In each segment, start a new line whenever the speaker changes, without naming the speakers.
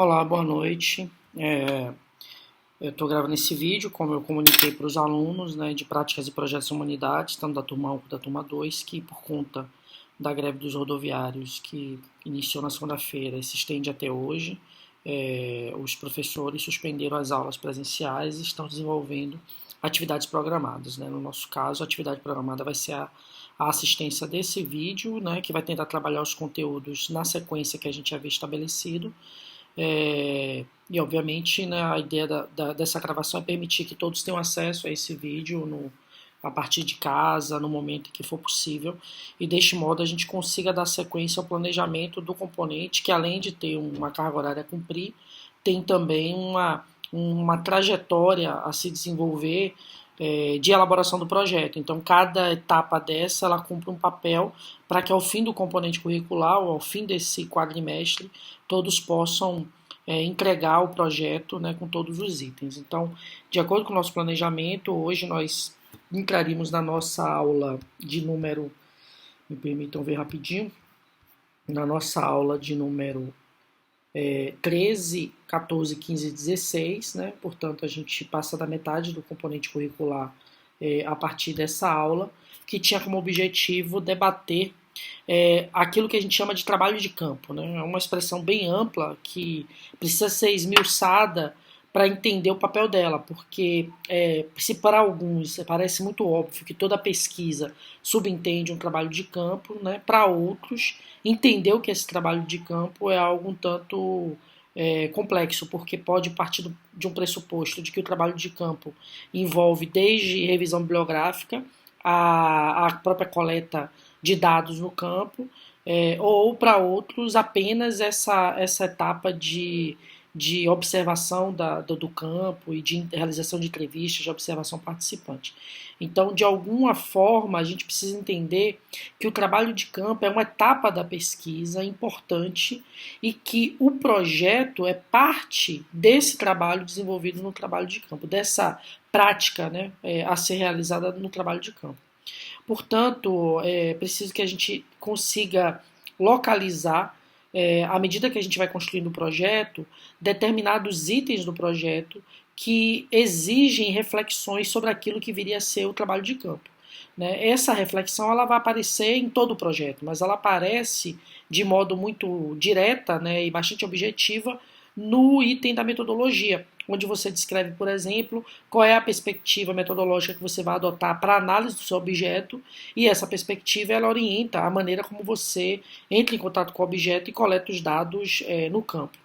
Olá, boa noite. Eu estou gravando esse vídeo, como eu comuniquei para os alunos, né, de práticas e projetos de humanidades, tanto da turma 1 quanto da turma 2, que por conta da greve dos rodoviários, que iniciou na segunda-feira e se estende até hoje, os professores suspenderam as aulas presenciais e estão desenvolvendo atividades programadas, né? No nosso caso, a atividade programada vai ser a assistência desse vídeo, né, que vai tentar trabalhar os conteúdos na sequência que a gente havia estabelecido. E obviamente, né, a ideia dessa gravação é permitir que todos tenham acesso a esse vídeo a partir de casa, no momento em que for possível, e deste modo a gente consiga dar sequência ao planejamento do componente, que além de ter uma carga horária a cumprir, tem também uma trajetória a se desenvolver de elaboração do projeto. Então, cada etapa dessa, ela cumpre um papel para que ao fim do componente curricular, ou ao fim desse quadrimestre, todos possam entregar o projeto, né, com todos os itens. Então, de acordo com o nosso planejamento, hoje nós entraríamos na nossa aula de número, me permitam ver rapidinho, na nossa aula de número 13, 14, 15 e 16, né? Portanto, a gente passa da metade do componente curricular a partir dessa aula, que tinha como objetivo debater aquilo que a gente chama de trabalho de campo, né? É uma expressão bem ampla que precisa ser esmiuçada para entender o papel dela, porque se para alguns parece muito óbvio que toda pesquisa subentende um trabalho de campo, né? Para outros, entender o que é esse trabalho de campo é algo um tanto complexo, porque pode partir de um pressuposto de que o trabalho de campo envolve desde revisão bibliográfica a própria coleta de dados no campo, ou para outros apenas essa etapa de observação do campo e de realização de entrevistas, de observação participante. Então, de alguma forma, a gente precisa entender que o trabalho de campo é uma etapa da pesquisa importante e que o projeto é parte desse trabalho desenvolvido no trabalho de campo, dessa prática, né, a ser realizada no trabalho de campo. Portanto, é preciso que a gente consiga localizar, à medida que a gente vai construindo o projeto, determinados itens do projeto que exigem reflexões sobre aquilo que viria a ser o trabalho de campo. Né? Essa reflexão ela vai aparecer em todo o projeto, mas ela aparece de modo muito direta, né, e bastante objetiva no item da metodologia, onde você descreve, por exemplo, qual é a perspectiva metodológica que você vai adotar para a análise do seu objeto, e essa perspectiva ela orienta a maneira como você entra em contato com o objeto e coleta os dados no campo.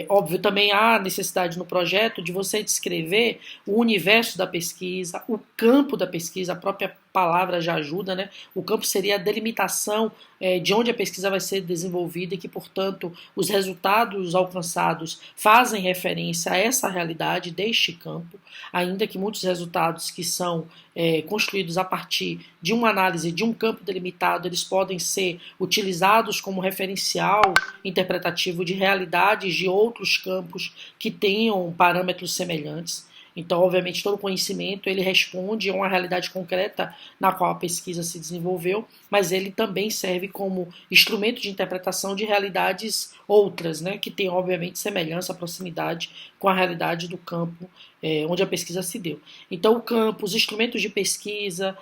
Óbvio, também há necessidade no projeto de você descrever o universo da pesquisa, o campo da pesquisa, a própria palavra já ajuda, né? O campo seria a delimitação de onde a pesquisa vai ser desenvolvida e que, portanto, os resultados alcançados fazem referência a essa realidade deste campo, ainda que muitos resultados que são construídos a partir de uma análise de um campo delimitado, eles podem ser utilizados como referencial interpretativo de realidades de outros campos que tenham parâmetros semelhantes. Então, obviamente, todo conhecimento ele responde a uma realidade concreta na qual a pesquisa se desenvolveu, mas ele também serve como instrumento de interpretação de realidades outras, né, que têm, obviamente, semelhança, proximidade com a realidade do campo onde a pesquisa se deu. Então, o campo, os instrumentos de pesquisa,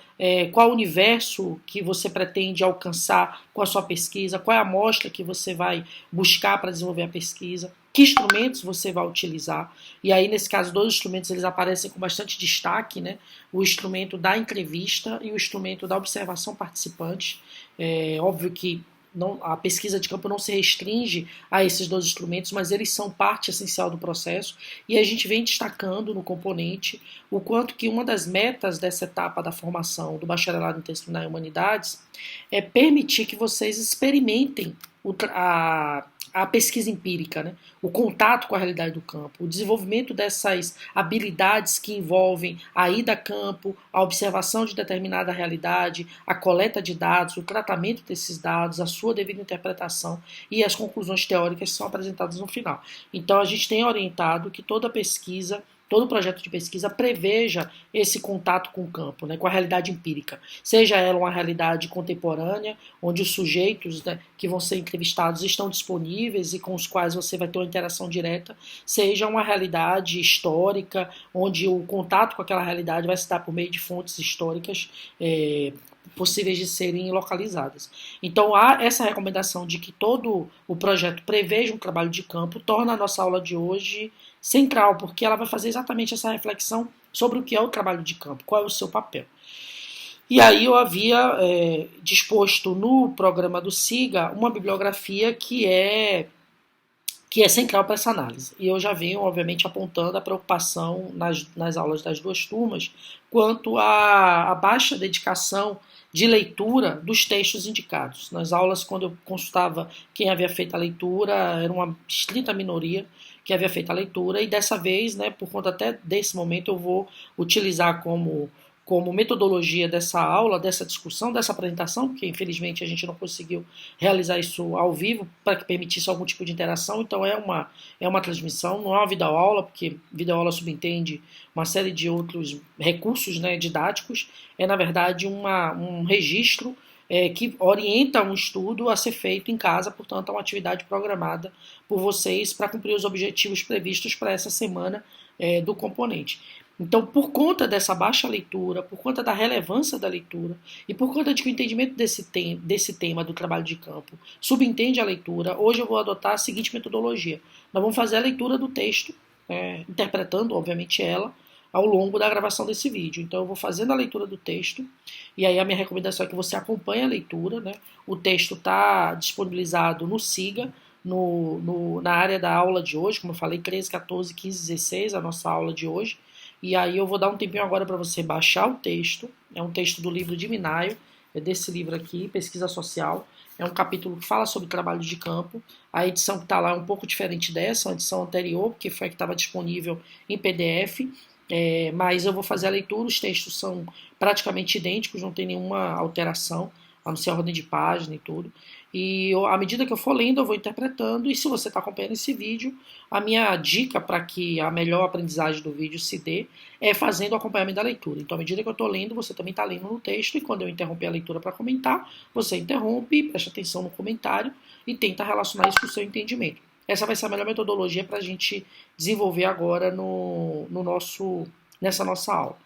qual o universo que você pretende alcançar com a sua pesquisa, qual é a amostra que você vai buscar para desenvolver a pesquisa, que instrumentos você vai utilizar. E aí, nesse caso, dois instrumentos eles aparecem com bastante destaque, né? O instrumento da entrevista e o instrumento da observação participante. É óbvio que a pesquisa de campo não se restringe a esses dois instrumentos, mas eles são parte essencial do processo, e a gente vem destacando no componente o quanto que uma das metas dessa etapa da formação do bacharelado interdisciplinar em humanidades é permitir que vocês experimentem a pesquisa empírica, né? O contato com a realidade do campo, o desenvolvimento dessas habilidades que envolvem a ida a campo, a observação de determinada realidade, a coleta de dados, o tratamento desses dados, a sua devida interpretação e as conclusões teóricas que são apresentadas no final. Então, a gente tem orientado que toda pesquisa todo projeto de pesquisa preveja esse contato com o campo, né, com a realidade empírica. Seja ela uma realidade contemporânea, onde os sujeitos, né, que vão ser entrevistados estão disponíveis e com os quais você vai ter uma interação direta, seja uma realidade histórica, onde o contato com aquela realidade vai se dar por meio de fontes históricas possíveis de serem localizadas. Então há essa recomendação de que todo o projeto preveja um trabalho de campo, torna a nossa aula de hoje central, porque ela vai fazer exatamente essa reflexão sobre o que é o trabalho de campo, qual é o seu papel. E aí eu havia disposto no programa do SIGA uma bibliografia que é central para essa análise. E eu já venho, obviamente, apontando a preocupação nas aulas das duas turmas quanto à baixa dedicação de leitura dos textos indicados. Nas aulas, quando eu consultava quem havia feito a leitura, era uma estrita minoria que havia feito a leitura, e dessa vez, né, por conta até desse momento, eu vou utilizar como metodologia dessa aula, dessa discussão, dessa apresentação, porque infelizmente a gente não conseguiu realizar isso ao vivo para que permitisse algum tipo de interação, então é uma transmissão, não é uma videoaula, porque videoaula subentende uma série de outros recursos, né, didáticos, é na verdade um registro que orienta um estudo a ser feito em casa, portanto é uma atividade programada por vocês para cumprir os objetivos previstos para essa semana do componente. Então, por conta dessa baixa leitura, por conta da relevância da leitura e por conta de que o entendimento desse tema do trabalho de campo subentende a leitura, hoje eu vou adotar a seguinte metodologia. Nós vamos fazer a leitura do texto, interpretando, obviamente, ela, ao longo da gravação desse vídeo. Então, eu vou fazendo a leitura do texto, e aí a minha recomendação é que você acompanhe a leitura, né? O texto está disponibilizado no SIGA, na área da aula de hoje, como eu falei, 13, 14, 15, 16, a nossa aula de hoje. E aí eu vou dar um tempinho agora para você baixar o texto. É um texto do livro de Minayo, é desse livro aqui, Pesquisa Social. É um capítulo que fala sobre trabalho de campo. A edição que está lá é um pouco diferente dessa, a edição anterior, porque foi a que estava disponível em PDF. Mas eu vou fazer a leitura, os textos são praticamente idênticos, não tem nenhuma alteração, a não ser a ordem de página e tudo. E à medida que eu for lendo, eu vou interpretando. E se você está acompanhando esse vídeo, a minha dica para que a melhor aprendizagem do vídeo se dê é fazendo o acompanhamento da leitura. Então, à medida que eu estou lendo, você também está lendo no texto. E quando eu interromper a leitura para comentar, você interrompe, presta atenção no comentário e tenta relacionar isso com o seu entendimento. Essa vai ser a melhor metodologia para a gente desenvolver agora nessa nossa aula.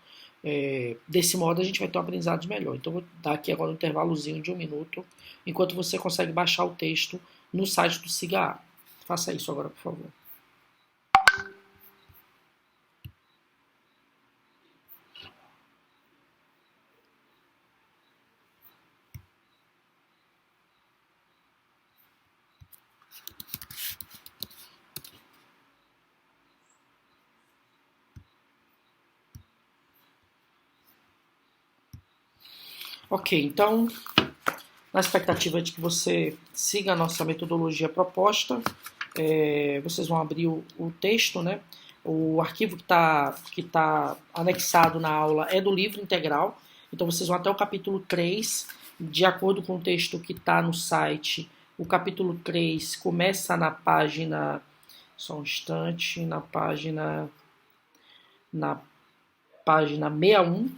Desse modo a gente vai ter um aprendizado melhor. Então vou dar aqui agora um intervalozinho de 1 minuto, enquanto você consegue baixar o texto no site do SIGA. Faça isso agora, por favor. Ok, então, na expectativa de que você siga a nossa metodologia proposta, vocês vão abrir o texto, né? O arquivo que tá anexado na aula é do livro integral, então vocês vão até o capítulo 3, de acordo com o texto que está no site. O capítulo 3 começa na página, só um instante, na página 61,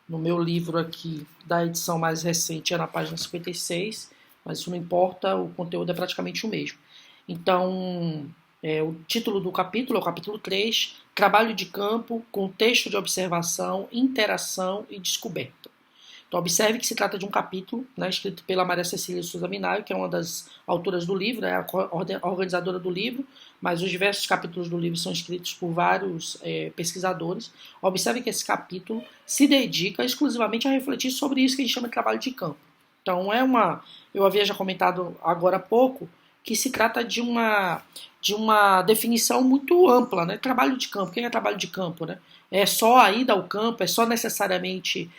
no meu livro aqui da edição mais recente é na página 56, mas isso não importa, o conteúdo é praticamente o mesmo. Então, o título do capítulo é o capítulo 3, Trabalho de Campo, Contexto de Observação, Interação e Descoberta. Então, observe que se trata de um capítulo, né, escrito pela Maria Cecília Souza Minayo, que é uma das autoras do livro, é a organizadora do livro, mas os diversos capítulos do livro são escritos por vários pesquisadores. Observe que esse capítulo se dedica exclusivamente a refletir sobre isso que a gente chama de trabalho de campo. Então, eu havia já comentado agora há pouco, que se trata de uma definição muito ampla, né? Trabalho de campo, o que é trabalho de campo, né? É só a ida ao campo, é só necessariamente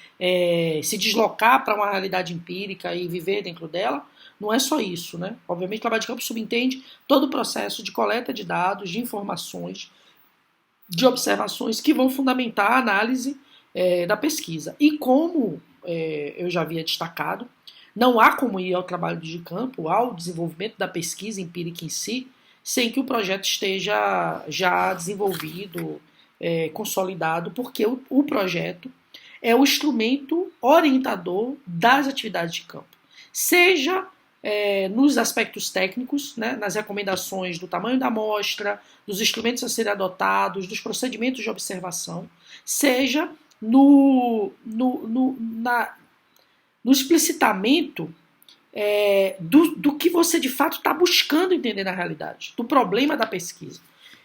se deslocar para uma realidade empírica e viver dentro dela? Não é só isso, né? Obviamente, o trabalho de campo subentende todo o processo de coleta de dados, de informações, de observações que vão fundamentar a análise da pesquisa. E como eu já havia destacado, não há como ir ao trabalho de campo, ao desenvolvimento da pesquisa empírica em si, sem que o projeto esteja já desenvolvido, consolidado, porque o projeto é o instrumento orientador das atividades de campo. Seja nos aspectos técnicos, né, nas recomendações do tamanho da amostra, dos instrumentos a serem adotados, dos procedimentos de observação, seja no explicitamento do que você de fato está buscando entender na realidade, do problema da pesquisa.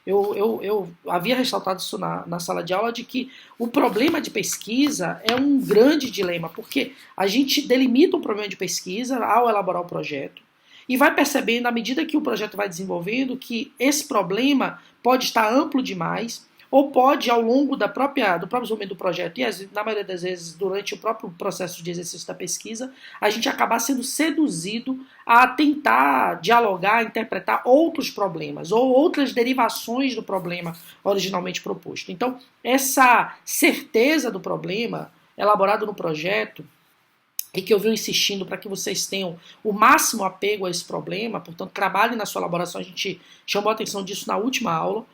Eu havia ressaltado isso na sala de aula, de que o problema de pesquisa é um grande dilema, porque a gente delimita um problema de pesquisa ao elaborar o projeto e vai percebendo, à medida que o projeto vai desenvolvendo, que esse problema pode estar amplo demais, ou pode, ao longo do próprio desenvolvimento do projeto, e na maioria das vezes durante o próprio processo de exercício da pesquisa, a gente acabar sendo seduzido a tentar dialogar, interpretar outros problemas, ou outras derivações do problema originalmente proposto. Então, essa certeza do problema, elaborado no projeto, e que eu venho insistindo para que vocês tenham o máximo apego a esse problema, portanto, trabalhem na sua elaboração, a gente chamou a atenção disso na última aula,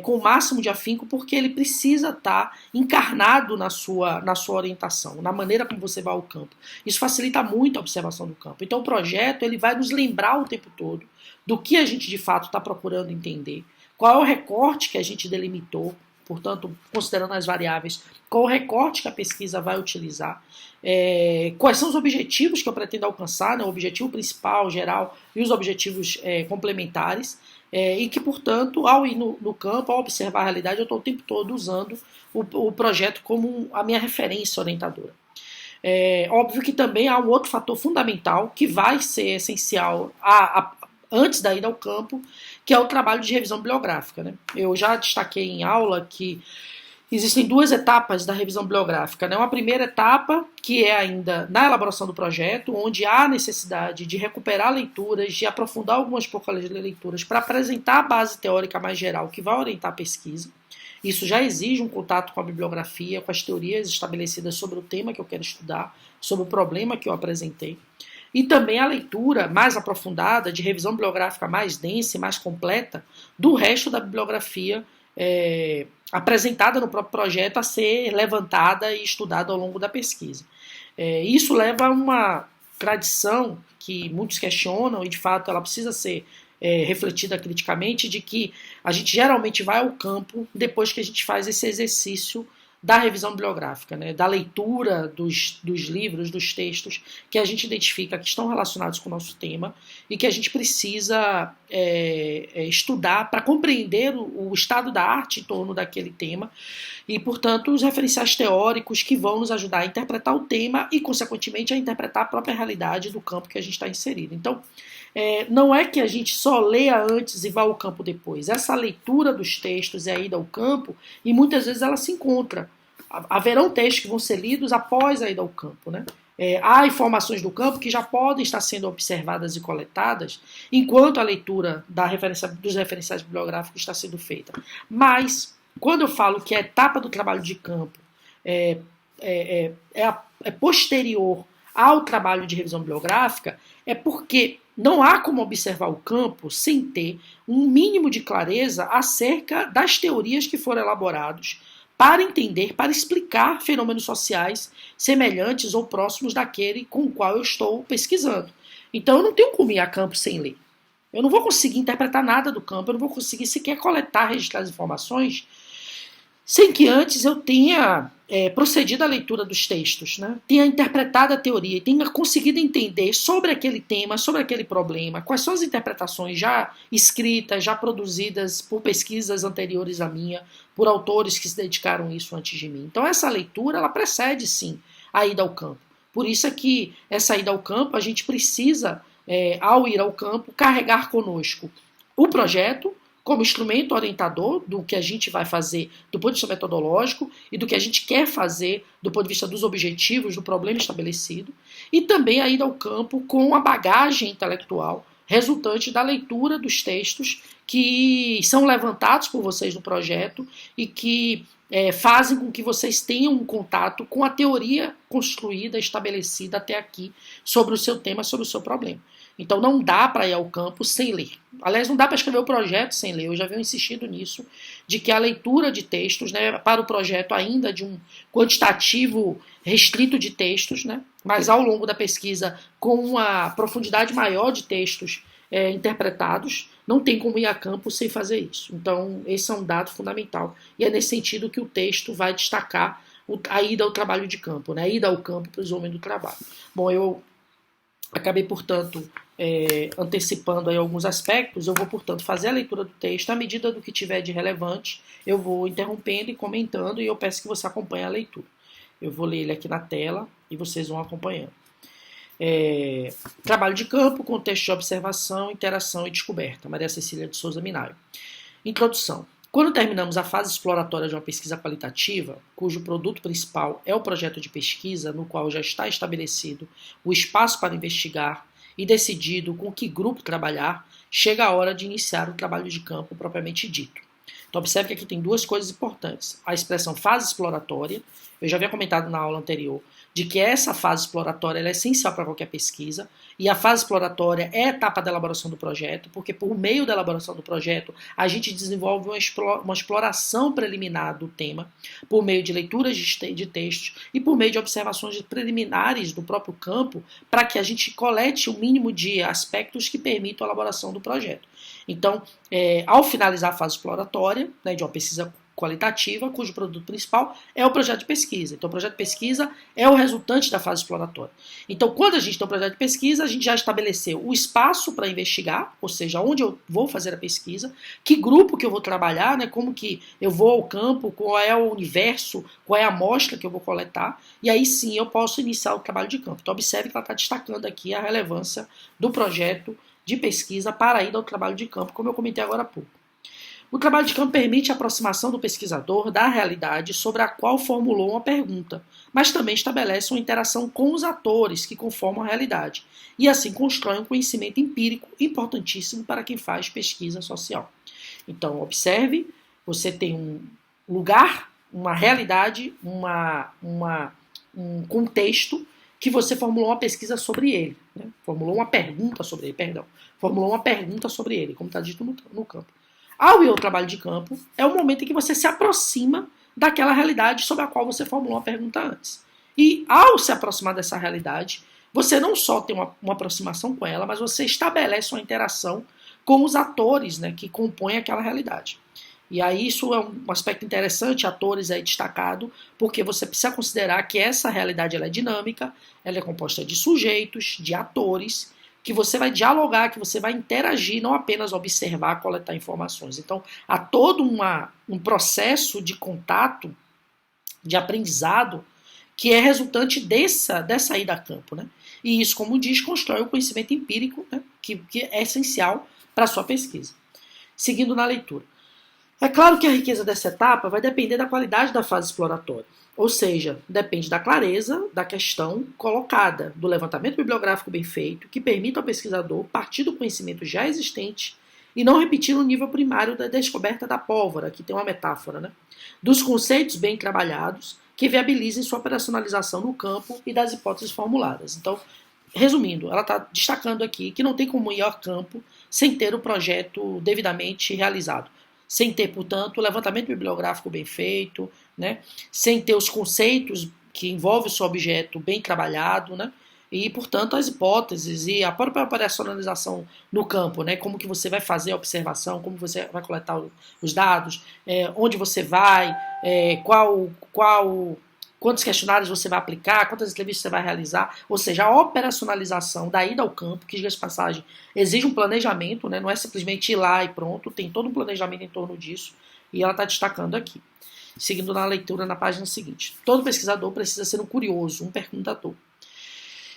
com o máximo de afinco, porque ele precisa estar encarnado na sua orientação, na maneira como você vai ao campo. Isso facilita muito a observação do campo. Então o projeto ele vai nos lembrar o tempo todo do que a gente de fato está procurando entender, qual é o recorte que a gente delimitou, portanto, considerando as variáveis, qual o recorte que a pesquisa vai utilizar, quais são os objetivos que eu pretendo alcançar, né, o objetivo principal, geral, e os objetivos complementares, e que, portanto, ao ir no campo, ao observar a realidade, eu estou o tempo todo usando o projeto como a minha referência orientadora. Óbvio que também há um outro fator fundamental que vai ser essencial antes da ida ao campo, que é o trabalho de revisão bibliográfica, né? Eu já destaquei em aula que existem duas etapas da revisão bibliográfica, né? Uma primeira etapa, que é ainda na elaboração do projeto, onde há necessidade de recuperar leituras, de aprofundar algumas poucas leituras para apresentar a base teórica mais geral que vai orientar a pesquisa. Isso já exige um contato com a bibliografia, com as teorias estabelecidas sobre o tema que eu quero estudar, sobre o problema que eu apresentei. E também a leitura mais aprofundada, de revisão bibliográfica mais densa e mais completa, do resto da bibliografia apresentada no próprio projeto a ser levantada e estudada ao longo da pesquisa. Isso leva a uma tradição que muitos questionam, e de fato ela precisa ser refletida criticamente, de que a gente geralmente vai ao campo depois que a gente faz esse exercício da revisão bibliográfica, né, da leitura dos livros, dos textos que a gente identifica que estão relacionados com o nosso tema e que a gente precisa estudar para compreender o estado da arte em torno daquele tema e, portanto, os referenciais teóricos que vão nos ajudar a interpretar o tema e, consequentemente, a interpretar a própria realidade do campo que a gente está inserido. Então, não é que a gente só leia antes e vá ao campo depois. Essa leitura dos textos e a ida ao campo, e muitas vezes ela se encontra. Haverão textos que vão ser lidos após a ida ao campo, né? Há informações do campo que já podem estar sendo observadas e coletadas enquanto a leitura dos referenciais bibliográficos está sendo feita. Mas, quando eu falo que a etapa do trabalho de campo é posterior ao trabalho de revisão bibliográfica, é porque não há como observar o campo sem ter um mínimo de clareza acerca das teorias que foram elaboradas para entender, para explicar fenômenos sociais semelhantes ou próximos daquele com o qual eu estou pesquisando. Então eu não tenho como ir a campo sem ler. Eu não vou conseguir interpretar nada do campo, eu não vou conseguir sequer coletar, registrar as informações sem que antes eu tenha procedido à leitura dos textos, né? Tenha interpretado a teoria, tenha conseguido entender sobre aquele tema, sobre aquele problema, quais são as interpretações já escritas, já produzidas por pesquisas anteriores à minha, por autores que se dedicaram a isso antes de mim. Então essa leitura, ela precede sim a ida ao campo. Por isso é que essa ida ao campo, a gente precisa, ao ir ao campo, carregar conosco o projeto, como instrumento orientador do que a gente vai fazer do ponto de vista metodológico e do que a gente quer fazer do ponto de vista dos objetivos, do problema estabelecido, e também a ida ao campo com a bagagem intelectual resultante da leitura dos textos que são levantados por vocês no projeto e que fazem com que vocês tenham um contato com a teoria construída, estabelecida até aqui sobre o seu tema, sobre o seu problema. Então não dá para ir ao campo sem ler. Aliás, não dá para escrever o projeto sem ler. Eu já venho insistindo nisso, de que a leitura de textos, né, para o projeto ainda de um quantitativo restrito de textos, né, mas ao longo da pesquisa com uma profundidade maior de textos interpretados, não tem como ir a campo sem fazer isso. Então, esse é um dado fundamental. E é nesse sentido que o texto vai destacar a ida ao trabalho de campo, né, a ida ao campo para os homens do trabalho. Bom, eu acabei, portanto, antecipando aí alguns aspectos. Eu vou, portanto, fazer a leitura do texto. À medida do que tiver de relevante, eu vou interrompendo e comentando, e eu peço que você acompanhe a leitura. Eu vou ler ele aqui na tela e vocês vão acompanhando. Trabalho de campo, contexto de observação, interação e descoberta. Maria Cecília de Souza Minayo. Introdução. Quando terminamos a fase exploratória de uma pesquisa qualitativa, cujo produto principal é o projeto de pesquisa, no qual já está estabelecido o espaço para investigar e decidido com que grupo trabalhar, chega a hora de iniciar o trabalho de campo propriamente dito. Então observe que aqui tem duas coisas importantes. A expressão fase exploratória, eu já havia comentado na aula anterior, de que essa fase exploratória é essencial para qualquer pesquisa, e a fase exploratória é a etapa da elaboração do projeto, porque por meio da elaboração do projeto a gente desenvolve uma exploração preliminar do tema, por meio de leituras de textos e por meio de observações preliminares do próprio campo, para que a gente colete o mínimo de aspectos que permitam a elaboração do projeto. Então, ao finalizar a fase exploratória, né, de uma pesquisa qualitativa, cujo produto principal é o projeto de pesquisa. Então, o projeto de pesquisa é o resultante da fase exploratória. Então, quando a gente tem um projeto de pesquisa, a gente já estabeleceu o espaço para investigar, ou seja, onde eu vou fazer a pesquisa, que grupo que eu vou trabalhar, né, como que eu vou ao campo, qual é o universo, qual é a amostra que eu vou coletar, e aí sim eu posso iniciar o trabalho de campo. Então, observe que ela está destacando aqui a relevância do projeto de pesquisa para a ida ao trabalho de campo, como eu comentei agora há pouco. O trabalho de campo permite a aproximação do pesquisador da realidade sobre a qual formulou uma pergunta, mas também estabelece uma interação com os atores que conformam a realidade, e assim constrói um conhecimento empírico importantíssimo para quem faz pesquisa social. Então, observe, você tem um lugar, uma realidade, um contexto que você formulou uma pesquisa sobre ele, né? Formulou uma pergunta sobre ele, como está dito no campo. Ao ir ao trabalho de campo, é o momento em que você se aproxima daquela realidade sobre a qual você formulou uma pergunta antes. E ao se aproximar dessa realidade, você não só tem uma aproximação com ela, mas você estabelece uma interação com os atores, né, que compõem aquela realidade. E aí isso é um aspecto interessante, atores aí destacado, porque você precisa considerar que essa realidade ela é dinâmica, ela é composta de sujeitos, de atores, que você vai dialogar, que você vai interagir, não apenas observar, coletar informações. Então, há todo um processo de contato, de aprendizado, que é resultante dessa ida a campo, né? E isso, como diz, constrói o conhecimento empírico, né, que é essencial para a sua pesquisa. Seguindo na leitura. É claro que a riqueza dessa etapa vai depender da qualidade da fase exploratória. Ou seja, depende da clareza da questão colocada, do levantamento bibliográfico bem feito, que permita ao pesquisador partir do conhecimento já existente e não repetir o nível primário da descoberta da pólvora, que tem uma metáfora, né? Dos conceitos bem trabalhados, que viabilizem sua operacionalização no campo e das hipóteses formuladas. Então, resumindo, ela está destacando aqui que não tem como ir ao campo sem ter o projeto devidamente realizado. Sem ter, portanto, o levantamento bibliográfico bem feito, né? Sem ter os conceitos que envolvem o seu objeto bem trabalhado, né? E, portanto, as hipóteses e a própria operacionalização no campo, né? Como que você vai fazer a observação, como você vai coletar os dados, onde você vai, quantos questionários você vai aplicar, quantas entrevistas você vai realizar, ou seja, a operacionalização da ida ao campo, que, diga de passagem, exige um planejamento, né? Não é simplesmente ir lá e pronto, tem todo um planejamento em torno disso, e ela está destacando aqui. Seguindo na leitura na página seguinte. Todo pesquisador precisa ser um curioso, um perguntador.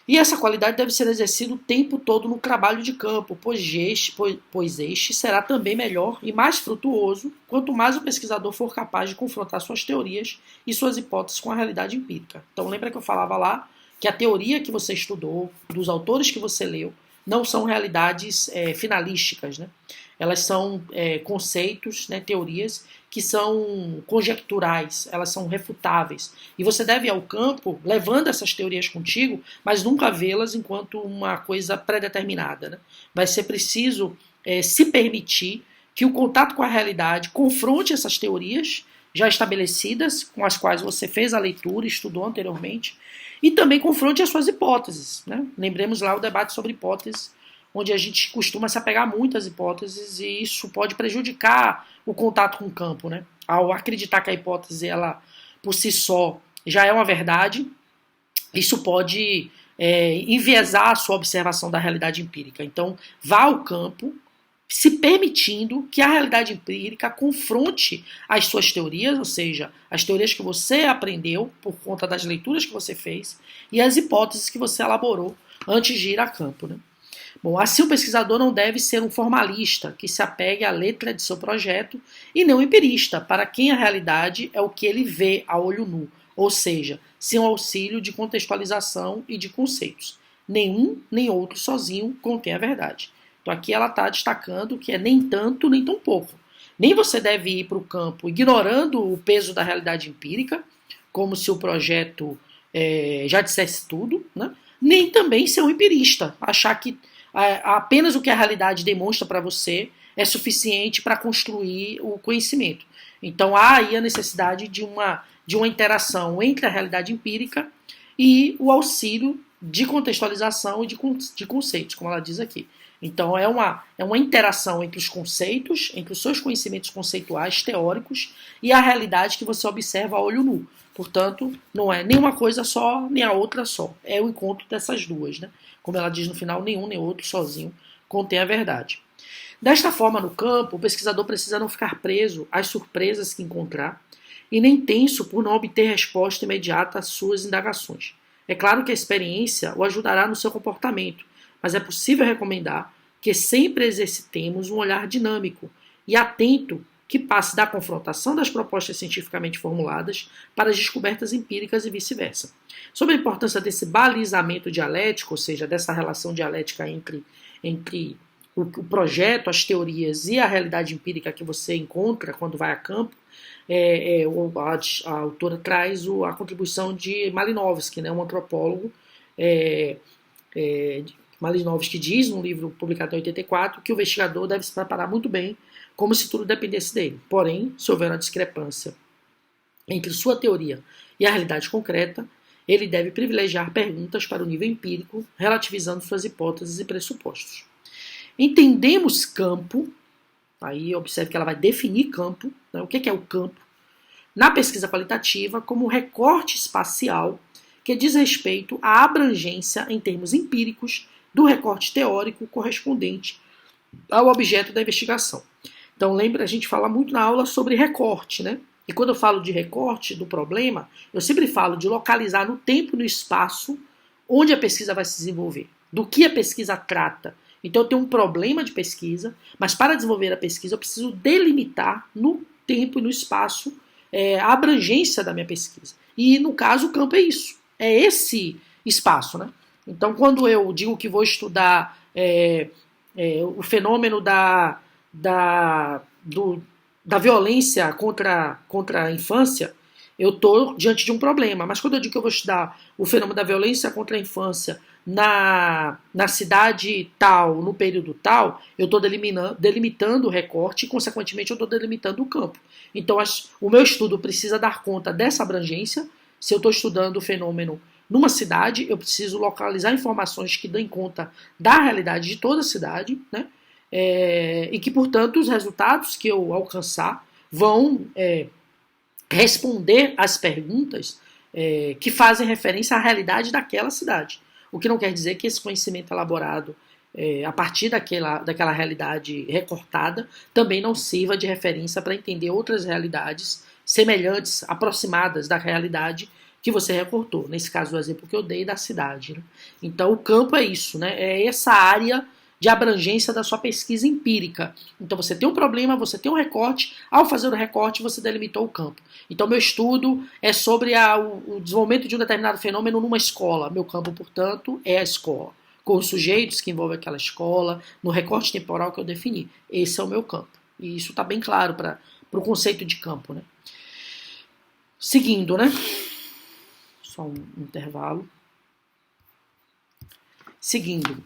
E essa qualidade deve ser exercida o tempo todo no trabalho de campo, pois este será também melhor e mais frutuoso quanto mais o pesquisador for capaz de confrontar suas teorias e suas hipóteses com a realidade empírica. Então lembra que eu falava lá que a teoria que você estudou, dos autores que você leu, não são realidades finalísticas, né? Elas são conceitos, né, teorias que são conjecturais, elas são refutáveis. E você deve ir ao campo levando essas teorias contigo, mas nunca vê-las enquanto uma coisa pré-determinada, né? Vai ser preciso se permitir que o contato com a realidade confronte essas teorias já estabelecidas, com as quais você fez a leitura, estudou anteriormente, e também confronte as suas hipóteses, né? Lembremos lá o debate sobre hipóteses, onde a gente costuma se apegar muito às hipóteses e isso pode prejudicar o contato com o campo, né? Ao acreditar que a hipótese, ela por si só, já é uma verdade, isso pode enviesar a sua observação da realidade empírica. Então, vá ao campo, se permitindo que a realidade empírica confronte as suas teorias, ou seja, as teorias que você aprendeu por conta das leituras que você fez e as hipóteses que você elaborou antes de ir a campo, né? Bom, assim o pesquisador não deve ser um formalista que se apegue à letra de seu projeto e nem um empirista, para quem a realidade é o que ele vê a olho nu, ou seja, sem o auxílio de contextualização e de conceitos. Nenhum nem outro sozinho contém a verdade. Então aqui ela está destacando que é nem tanto nem tão pouco. Nem você deve ir para o campo ignorando o peso da realidade empírica, como se o projeto já dissesse tudo, né? Nem também ser um empirista, achar que apenas o que a realidade demonstra para você é suficiente para construir o conhecimento. Então há aí a necessidade de uma interação entre a realidade empírica e o auxílio de contextualização e de conceitos, como ela diz aqui. Então é uma interação entre os conceitos, entre os seus conhecimentos conceituais, teóricos, e a realidade que você observa a olho nu. Portanto, não é nem uma coisa só, nem a outra só. É o encontro dessas duas, né? Como ela diz no final, nenhum nem outro sozinho contém a verdade. Desta forma, no campo, o pesquisador precisa não ficar preso às surpresas que encontrar e nem tenso por não obter resposta imediata às suas indagações. É claro que a experiência o ajudará no seu comportamento, mas é possível recomendar que sempre exercitemos um olhar dinâmico e atento que passe da confrontação das propostas cientificamente formuladas para as descobertas empíricas e vice-versa. Sobre a importância desse balizamento dialético, ou seja, dessa relação dialética entre o projeto, as teorias e a realidade empírica que você encontra quando vai a campo, a autora traz a contribuição de Malinowski, né, um antropólogo, Malinowski diz, num livro publicado em 84, que o investigador deve se preparar muito bem, como se tudo dependesse dele. Porém, se houver uma discrepância entre sua teoria e a realidade concreta, ele deve privilegiar perguntas para o nível empírico, relativizando suas hipóteses e pressupostos. Entendemos campo, aí observe que ela vai definir campo, né, o que é o campo, na pesquisa qualitativa como um recorte espacial que diz respeito à abrangência em termos empíricos do recorte teórico correspondente ao objeto da investigação. Então lembra, a gente fala muito na aula sobre recorte, né? E quando eu falo de recorte do problema, eu sempre falo de localizar no tempo e no espaço onde a pesquisa vai se desenvolver, do que a pesquisa trata. Então eu tenho um problema de pesquisa, mas para desenvolver a pesquisa eu preciso delimitar no tempo e no espaço a abrangência da minha pesquisa. E no caso o campo é isso, é esse espaço, né? Então quando eu digo que vou estudar o fenômeno da violência contra a infância, eu estou diante de um problema. Mas quando eu digo que eu vou estudar o fenômeno da violência contra a infância na cidade tal, no período tal, eu estou delimitando o recorte e, consequentemente, eu estou delimitando o campo. Então, o meu estudo precisa dar conta dessa abrangência. Se eu estou estudando o fenômeno numa cidade, eu preciso localizar informações que dêem conta da realidade de toda a cidade, né? E que, portanto, os resultados que eu alcançar vão responder às perguntas que fazem referência à realidade daquela cidade. O que não quer dizer que esse conhecimento elaborado a partir daquela realidade recortada também não sirva de referência para entender outras realidades semelhantes, aproximadas da realidade que você recortou. Nesse caso, o exemplo que eu dei da cidade, né? Então, o campo é isso, né? É essa área de abrangência da sua pesquisa empírica. Então você tem um problema, você tem um recorte, ao fazer o recorte você delimitou o campo. Então meu estudo é sobre o desenvolvimento de um determinado fenômeno numa escola. Meu campo, portanto, é a escola. com os sujeitos que envolvem aquela escola, no recorte temporal que eu defini. Esse é o meu campo. E isso está bem claro para o conceito de campo, né? Seguindo, né? Só um intervalo. Seguindo.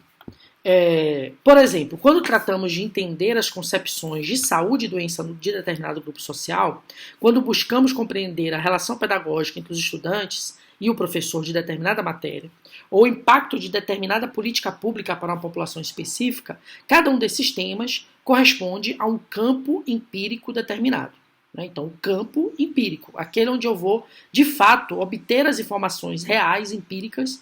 Por exemplo, quando tratamos de entender as concepções de saúde e doença de determinado grupo social, quando buscamos compreender a relação pedagógica entre os estudantes e o professor de determinada matéria, ou o impacto de determinada política pública para uma população específica, cada um desses temas corresponde a um campo empírico determinado. Então, o campo empírico, aquele onde eu vou, de fato, obter as informações reais, empíricas,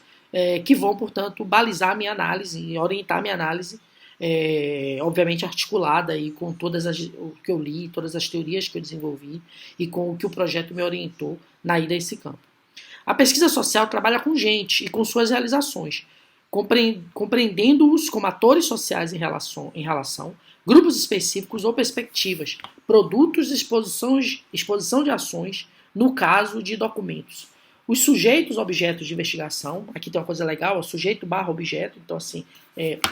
que vão, portanto, balizar a minha análise e orientar a minha análise, obviamente articulada aí com o que eu li, todas as teorias que eu desenvolvi e com o que o projeto me orientou na ida a esse campo. A pesquisa social trabalha com gente e com suas realizações, compreendendo-os como atores sociais em relação grupos específicos ou perspectivas, produtos de exposição de ações, no caso de documentos. Os sujeitos objetos de investigação, aqui tem uma coisa legal, é sujeito barra objeto, então assim,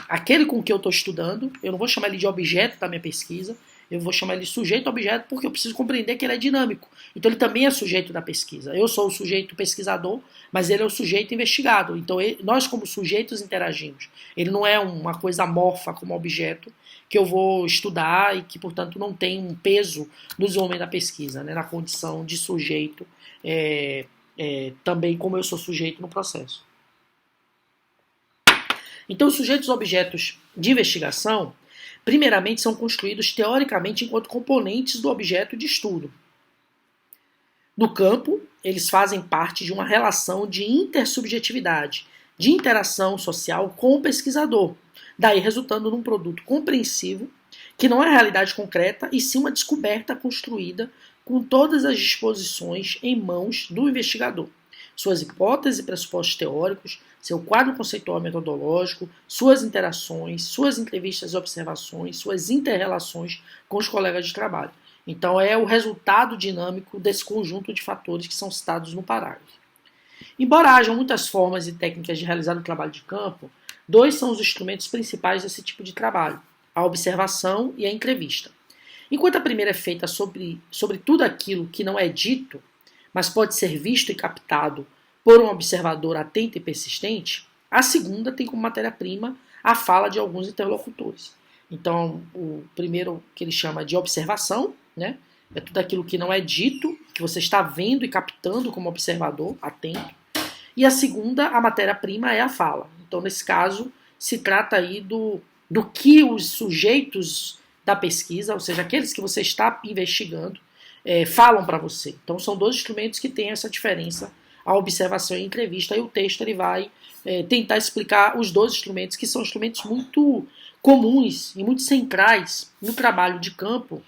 aquele com que eu estou estudando, eu não vou chamar ele de objeto da minha pesquisa, eu vou chamar ele de sujeito-objeto porque eu preciso compreender que ele é dinâmico. Então ele também é sujeito da pesquisa. Eu sou o sujeito pesquisador, mas ele é o sujeito investigado. Então nós como sujeitos interagimos. Ele não é uma coisa amorfa como objeto que eu vou estudar e que, portanto, não tem um peso no desenvolvimento da pesquisa, né, na condição de sujeito, também como eu sou sujeito no processo. Então os sujeitos objetos de investigação primeiramente são construídos teoricamente enquanto componentes do objeto de estudo. No campo, eles fazem parte de uma relação de intersubjetividade, de interação social com o pesquisador, daí resultando num produto compreensivo, que não é a realidade concreta, e sim uma descoberta construída com todas as disposições em mãos do investigador. Suas hipóteses e pressupostos teóricos, seu quadro conceitual metodológico, suas interações, suas entrevistas e observações, suas interrelações com os colegas de trabalho. Então é o resultado dinâmico desse conjunto de fatores que são citados no parágrafo. Embora hajam muitas formas e técnicas de realizar o trabalho de campo, dois são os instrumentos principais desse tipo de trabalho, a observação e a entrevista. Enquanto a primeira é feita sobre tudo aquilo que não é dito, mas pode ser visto e captado por um observador atento e persistente, a segunda tem como matéria-prima a fala de alguns interlocutores. Então, o primeiro que ele chama de observação, né, é tudo aquilo que não é dito, que você está vendo e captando como observador atento. E a segunda, a matéria-prima, é a fala. Então, nesse caso, se trata aí do que os sujeitos da pesquisa, ou seja, aqueles que você está investigando, falam para você. Então são dois instrumentos que têm essa diferença, a observação e a entrevista, e o texto ele vai tentar explicar os dois instrumentos, que são instrumentos muito comuns e muito centrais no trabalho de campo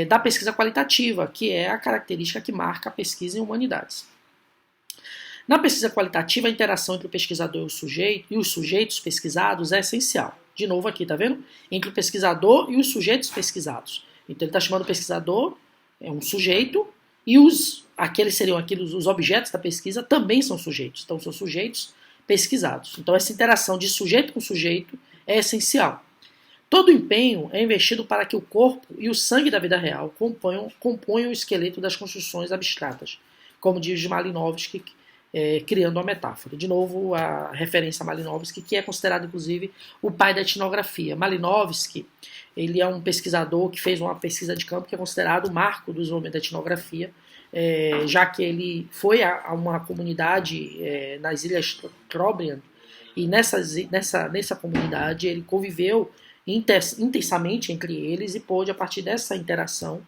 da pesquisa qualitativa, que é a característica que marca a pesquisa em humanidades. Na pesquisa qualitativa, a interação entre o pesquisador e os sujeitos pesquisados é essencial. De novo aqui, tá vendo? Entre o pesquisador e os sujeitos pesquisados. Então ele está chamando o pesquisador, é um sujeito, e aqueles seriam os objetos da pesquisa também são sujeitos. Então são sujeitos pesquisados. Então essa interação de sujeito com sujeito é essencial. Todo empenho é investido para que o corpo e o sangue da vida real componham o esqueleto das construções abstratas, como diz Malinowski, criando uma metáfora. De novo, a referência a Malinowski, que é considerado, inclusive, o pai da etnografia. Malinowski, ele é um pesquisador que fez uma pesquisa de campo que é considerado o marco do desenvolvimento da etnografia, já que ele foi a uma comunidade nas Ilhas Trobriand, e nessa comunidade ele conviveu intensamente entre eles e pôde, a partir dessa interação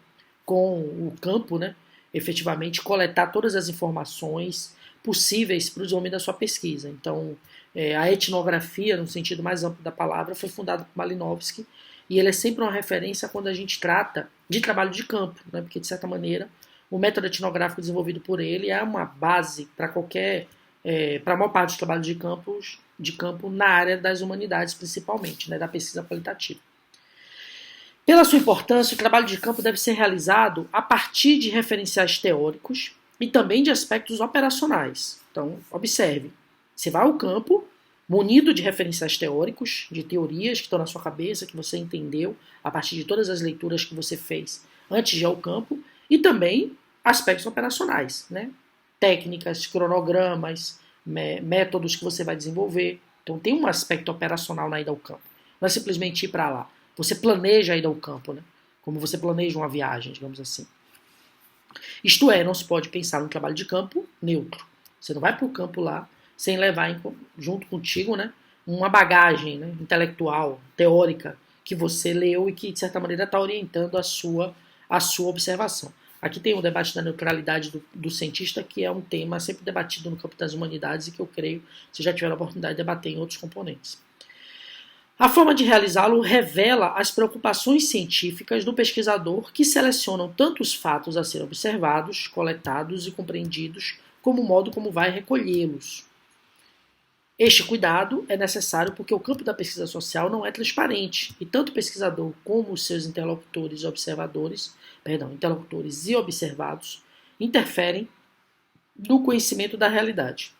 com o campo, né, efetivamente coletar todas as informações possíveis para o desenvolvimento da sua pesquisa. Então, a etnografia, no sentido mais amplo da palavra, foi fundada por Malinowski, e ele é sempre uma referência quando a gente trata de trabalho de campo, né? Porque, de certa maneira, o método etnográfico desenvolvido por ele é uma base para para a maior parte dos trabalhos de campo na área das humanidades, principalmente, né? Da pesquisa qualitativa. Pela sua importância, o trabalho de campo deve ser realizado a partir de referenciais teóricos e também de aspectos operacionais. Então, observe, você vai ao campo, munido de referenciais teóricos, de teorias que estão na sua cabeça, que você entendeu a partir de todas as leituras que você fez antes de ir ao campo, e também aspectos operacionais, né? Técnicas, cronogramas, métodos que você vai desenvolver. Então tem um aspecto operacional na ida ao campo. Não é simplesmente ir para lá. Você planeja a ida ao campo, né? Como você planeja uma viagem, digamos assim. Isto é, não se pode pensar num trabalho de campo neutro. Você não vai para o campo lá sem levar junto contigo, né, uma bagagem, né, intelectual, teórica, que você leu e que, de certa maneira, está orientando a sua observação. Aqui tem o debate da neutralidade do cientista, que é um tema sempre debatido no campo das humanidades e que eu creio que vocês já tiveram a oportunidade de debater em outros componentes. A forma de realizá-lo revela as preocupações científicas do pesquisador, que selecionam tanto os fatos a serem observados, coletados e compreendidos, como o modo como vai recolhê-los. Este cuidado é necessário porque o campo da pesquisa social não é transparente e tanto o pesquisador como os seus interlocutores e observados interferem no conhecimento da realidade.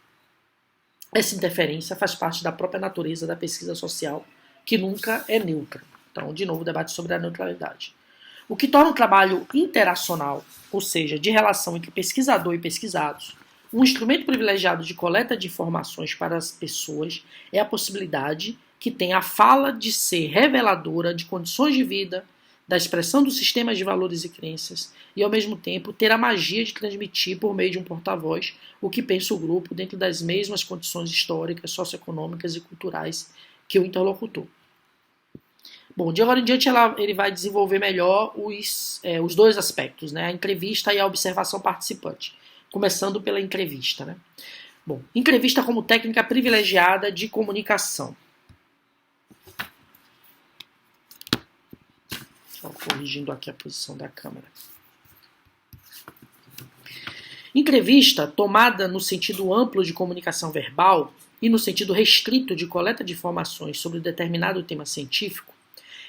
Essa interferência faz parte da própria natureza da pesquisa social, que nunca é neutra. Então, de novo, o debate sobre a neutralidade. O que torna o trabalho interacional, ou seja, de relação entre pesquisador e pesquisados, um instrumento privilegiado de coleta de informações para as pessoas é a possibilidade que tem a fala de ser reveladora de condições de vida, da expressão dos sistemas de valores e crenças, e ao mesmo tempo ter a magia de transmitir por meio de um porta-voz o que pensa o grupo dentro das mesmas condições históricas, socioeconômicas e culturais que o interlocutor. Bom, de agora em diante ele vai desenvolver melhor os dois aspectos, né? A entrevista e a observação participante. Começando pela entrevista, né? Bom, entrevista como técnica privilegiada de comunicação. Só corrigindo aqui a posição da câmera. Entrevista, tomada no sentido amplo de comunicação verbal e no sentido restrito de coleta de informações sobre determinado tema científico,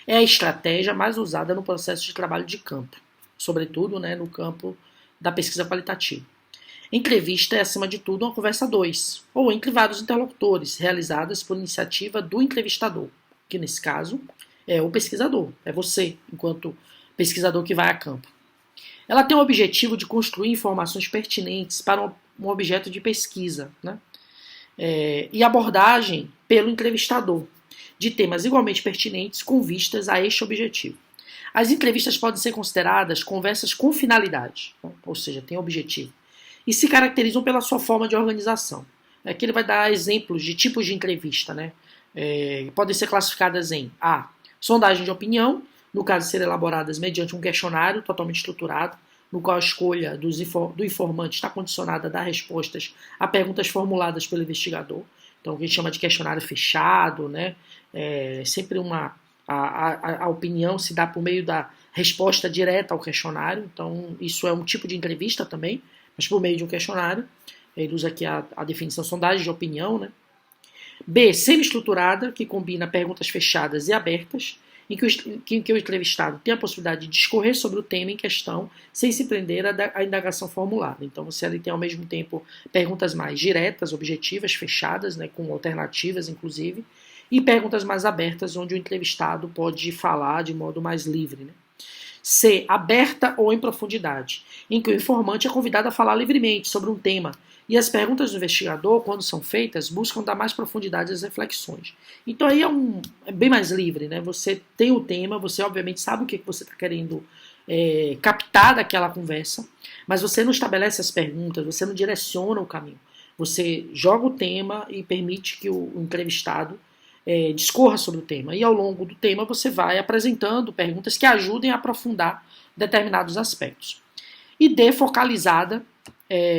é a estratégia mais usada no processo de trabalho de campo, sobretudo, né, no campo da pesquisa qualitativa. Entrevista é, acima de tudo, uma conversa a dois, ou entre vários interlocutores, realizadas por iniciativa do entrevistador, que nesse caso é o pesquisador, é você, enquanto pesquisador que vai a campo. Ela tem o objetivo de construir informações pertinentes para um objeto de pesquisa, né? E abordagem pelo entrevistador, de temas igualmente pertinentes com vistas a este objetivo. As entrevistas podem ser consideradas conversas com finalidade, né? Ou seja, tem objetivo, e se caracterizam pela sua forma de organização. Aqui ele vai dar exemplos de tipos de entrevista, né? Podem ser classificadas em A, sondagem de opinião, no caso de ser elaboradas mediante um questionário totalmente estruturado, no qual a escolha do informante está condicionada a dar respostas a perguntas formuladas pelo investigador. Então, o que a gente chama de questionário fechado, né? Sempre a opinião se dá por meio da resposta direta ao questionário. Então, isso é um tipo de entrevista também, mas por meio de um questionário. Ele usa aqui a definição sondagem de opinião, né? B, semi-estruturada, que combina perguntas fechadas e abertas, em que o entrevistado tem a possibilidade de discorrer sobre o tema em questão sem se prender à indagação formulada. Então você ali tem ao mesmo tempo perguntas mais diretas, objetivas, fechadas, né, com alternativas inclusive, e perguntas mais abertas onde o entrevistado pode falar de modo mais livre, né? C, aberta ou em profundidade, em que o informante é convidado a falar livremente sobre um tema, e as perguntas do investigador, quando são feitas, buscam dar mais profundidade às reflexões. Então aí é bem mais livre, né? Você tem o tema, você obviamente sabe o que você está querendo captar daquela conversa, mas você não estabelece as perguntas, você não direciona o caminho. Você joga o tema e permite que o entrevistado discorra sobre o tema. E ao longo do tema você vai apresentando perguntas que ajudem a aprofundar determinados aspectos. E D, focalizada,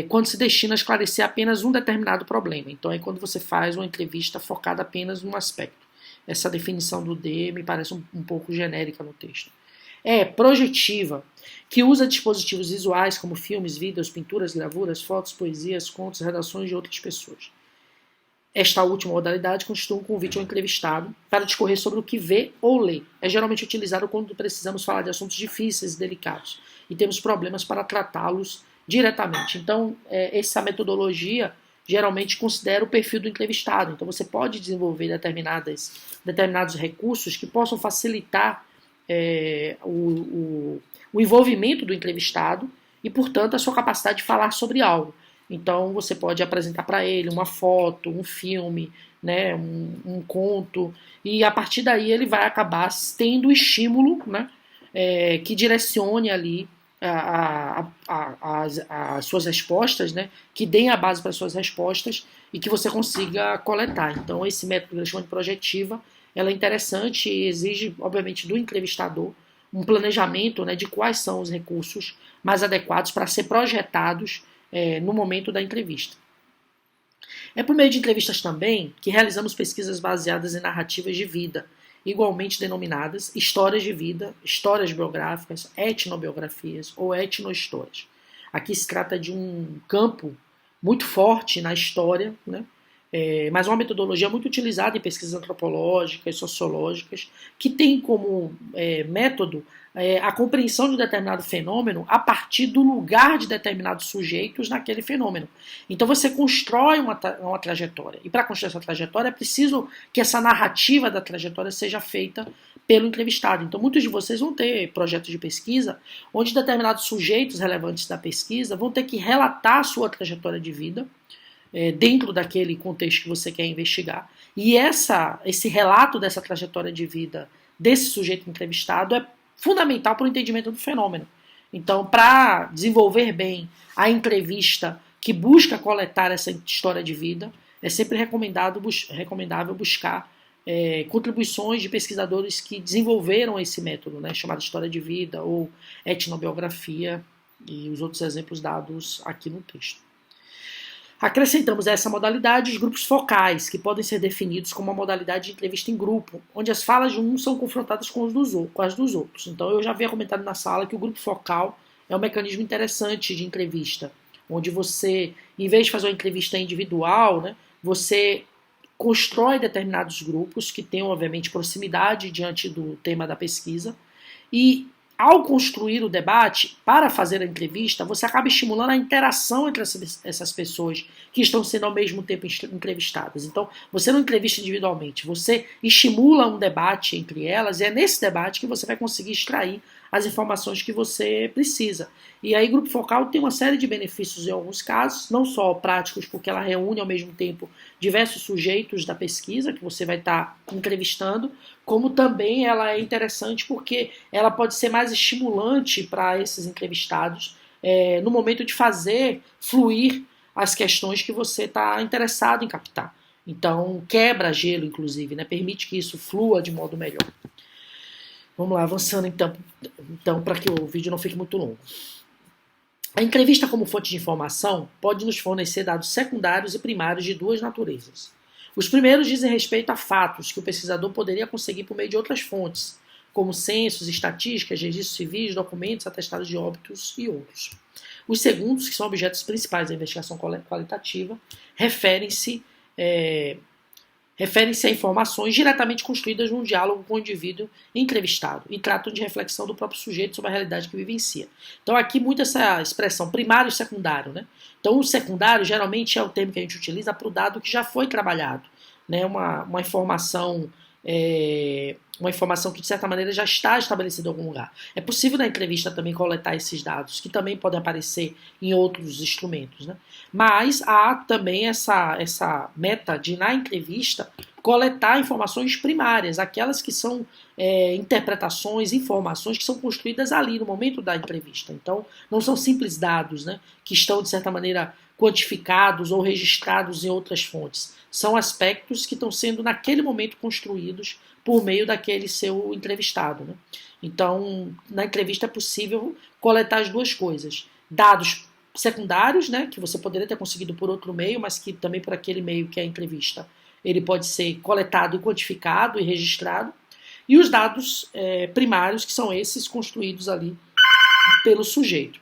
quando se destina a esclarecer apenas um determinado problema. Então é quando você faz uma entrevista focada apenas num aspecto. Essa definição do D me parece um pouco genérica no texto. Projetiva, que usa dispositivos visuais como filmes, vídeos, pinturas, gravuras, fotos, poesias, contos, redações de outras pessoas. Esta última modalidade constitui um convite ao entrevistado para discorrer sobre o que vê ou lê. É geralmente utilizado quando precisamos falar de assuntos difíceis e delicados e temos problemas para tratá-los diretamente. Então, essa metodologia geralmente considera o perfil do entrevistado. Então você pode desenvolver determinados recursos que possam facilitar o envolvimento do entrevistado e, portanto, a sua capacidade de falar sobre algo. Então você pode apresentar para ele uma foto, um filme, né, um conto, e a partir daí ele vai acabar tendo estímulo, né, que direcione ali as suas respostas, né, que deem a base para as suas respostas e que você consiga coletar. Então esse método que eu chamo de projetiva, ela é interessante e exige, obviamente, do entrevistador um planejamento, né, de quais são os recursos mais adequados para ser projetados no momento da entrevista. É por meio de entrevistas também que realizamos pesquisas baseadas em narrativas de vida, igualmente denominadas histórias de vida, histórias biográficas, etnobiografias ou etnohistórias. Aqui se trata de um campo muito forte na história, né? Mas uma metodologia muito utilizada em pesquisas antropológicas, sociológicas, que tem como método a compreensão de um determinado fenômeno a partir do lugar de determinados sujeitos naquele fenômeno. Então você constrói uma trajetória. E para construir essa trajetória é preciso que essa narrativa da trajetória seja feita pelo entrevistado. Então muitos de vocês vão ter projetos de pesquisa onde determinados sujeitos relevantes da pesquisa vão ter que relatar a sua trajetória de vida dentro daquele contexto que você quer investigar. E esse relato dessa trajetória de vida desse sujeito entrevistado é fundamental para o entendimento do fenômeno. Então, para desenvolver bem a entrevista que busca coletar essa história de vida, é sempre recomendável buscar contribuições de pesquisadores que desenvolveram esse método, né, chamado história de vida ou etnobiografia, e os outros exemplos dados aqui no texto. Acrescentamos a essa modalidade os grupos focais, que podem ser definidos como uma modalidade de entrevista em grupo, onde as falas de um são confrontadas com as dos outros. Então eu já havia comentado na sala que o grupo focal é um mecanismo interessante de entrevista, onde você, em vez de fazer uma entrevista individual, né, você constrói determinados grupos que tenham, obviamente, proximidade diante do tema da pesquisa e ao construir o debate, para fazer a entrevista, você acaba estimulando a interação entre essas pessoas que estão sendo ao mesmo tempo entrevistadas. Então, você não entrevista individualmente, você estimula um debate entre elas e é nesse debate que você vai conseguir extrair as informações que você precisa. E aí, grupo focal tem uma série de benefícios em alguns casos, não só práticos, porque ela reúne ao mesmo tempo diversos sujeitos da pesquisa que você vai estar entrevistando, como também ela é interessante porque ela pode ser mais estimulante para esses entrevistados no momento de fazer fluir as questões que você está interessado em captar. Então, quebra gelo, inclusive, né? Permite que isso flua de modo melhor. Vamos lá, avançando então para que o vídeo não fique muito longo. A entrevista como fonte de informação pode nos fornecer dados secundários e primários de duas naturezas. Os primeiros dizem respeito a fatos que o pesquisador poderia conseguir por meio de outras fontes, como censos, estatísticas, registros civis, documentos, atestados de óbitos e outros. Os segundos, que são objetos principais da investigação qualitativa, referem-se a informações diretamente construídas num diálogo com o indivíduo entrevistado e tratam de reflexão do próprio sujeito sobre a realidade que vivencia. Então aqui muito essa expressão primário e secundário, né? Então o secundário geralmente é o termo que a gente utiliza para o dado que já foi trabalhado, né? Uma informação que de certa maneira já está estabelecida em algum lugar. É possível na entrevista também coletar esses dados, que também podem aparecer em outros instrumentos, né? Mas há também essa meta de, na entrevista, coletar informações primárias, aquelas que são interpretações, informações que são construídas ali no momento da entrevista. Então, não são simples dados, né, que estão, de certa maneira, quantificados ou registrados em outras fontes. São aspectos que estão sendo, naquele momento, construídos por meio daquele seu entrevistado, né? Então, na entrevista é possível coletar as duas coisas. Dados secundários, né, que você poderia ter conseguido por outro meio, mas que também por aquele meio que é a entrevista, ele pode ser coletado e quantificado e registrado. E os dados primários, que são esses construídos ali pelo sujeito.